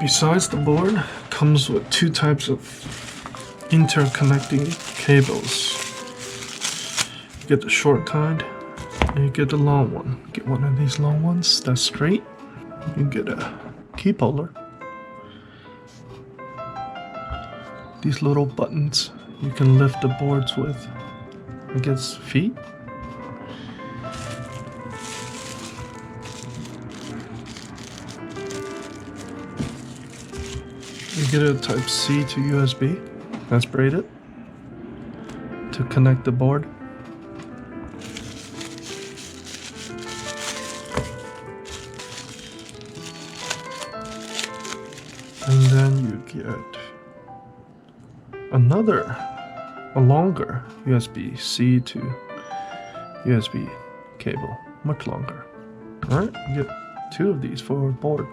besides the board, comes with two types of interconnecting cables. You get the short kind and you get the long one. Get one of these long ones that's straight. You get a key puller. These little buttons you can lift the boards with, I guess, feet. You get a type C to USB, that's braided, to connect the board. And then you get a longer USB-C to USB cable, much longer. Alright, you get two of these for a board.